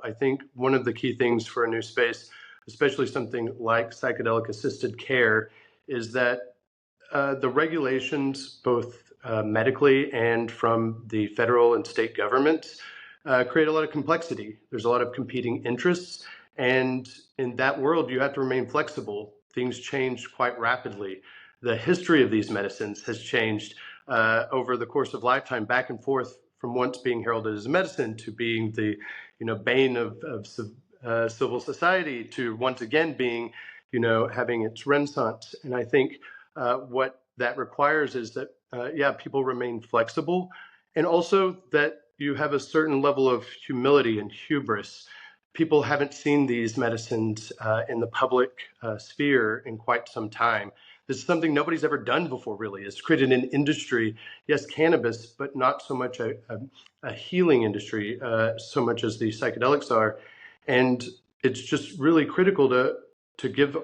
I think one of the key things for a new space, especially something like psychedelic assisted care, is that the regulations, both medically and from the federal and state governments, create a lot of complexity. There's a lot of competing interests. And in that world, you have to remain flexible. Things change quite rapidly. The history of these medicines has changed over the course of lifetime, back and forth from once being heralded as medicine to being the bane of civil society to once again being having its renaissance. And I think what that requires is that people remain flexible, and also that you have a certain level of humility and hubris. People haven't seen these medicines in the public sphere in quite some time. This is something nobody's ever done before, really. It's created an industry, yes, cannabis, but not so much a healing industry, so much as the psychedelics are. And it's just really critical to give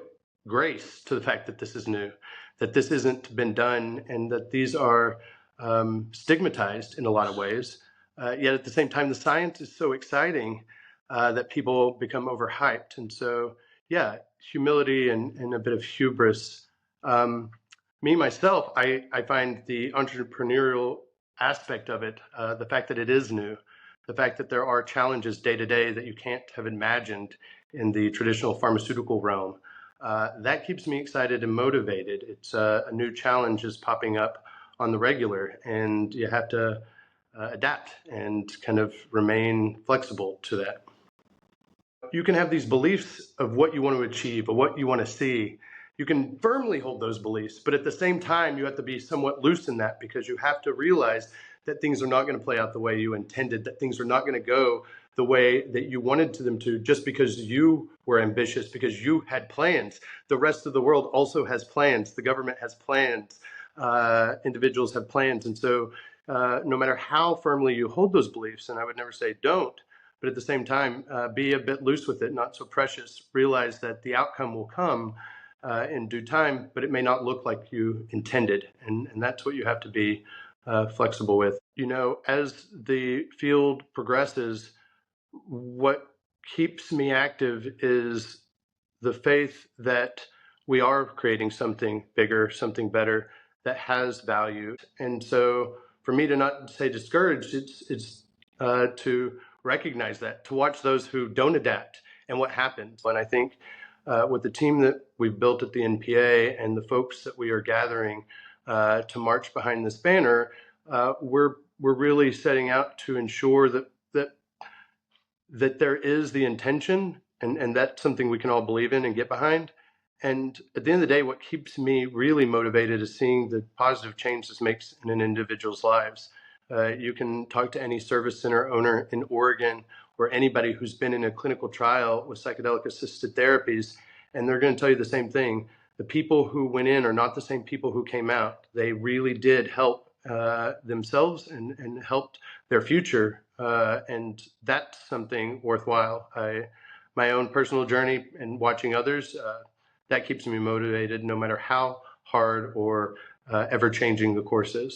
grace to the fact that this is new, that this isn't been done, and that these are stigmatized in a lot of ways. Yet at the same time, the science is so exciting that people become overhyped. And so, yeah, humility and a bit of hubris. Me, myself, I find the entrepreneurial aspect of it, the fact that it is new, the fact that there are challenges day to day that you can't have imagined in the traditional pharmaceutical realm. That keeps me excited and motivated. It's a new challenge is popping up on the regular, and you have to adapt and kind of remain flexible to that. You can have these beliefs of what you want to achieve or what you want to see. You can firmly hold those beliefs, but at the same time, you have to be somewhat loose in that, because you have to realize that things are not going to play out the way you intended, that things are not going to go the way that you wanted them to, just because you were ambitious, because you had plans. The rest of the world also has plans. The government has plans. Individuals have plans. And so no matter how firmly you hold those beliefs, and I would never say don't, but at the same time, be a bit loose with it, not so precious. Realize that the outcome will come in due time, but it may not look like you intended. And that's what you have to be flexible with. As the field progresses, what keeps me active is the faith that we are creating something bigger, something better that has value. And so for me to not say discouraged, it's to recognize that, to watch those who don't adapt and what happens. And I think with the team that we've built at the NPA and the folks that we are gathering to march behind this banner, we're really setting out to ensure that there is the intention, and that's something we can all believe in and get behind. And at the end of the day, what keeps me really motivated is seeing the positive change this makes in an individual's lives. You can talk to any service center owner in Oregon or anybody who's been in a clinical trial with psychedelic assisted therapies, and they're going to tell you the same thing. The people who went in are not the same people who came out. They really did help themselves and helped their future, and that's something worthwhile. My own personal journey and watching others, that keeps me motivated no matter how hard or ever changing the course is.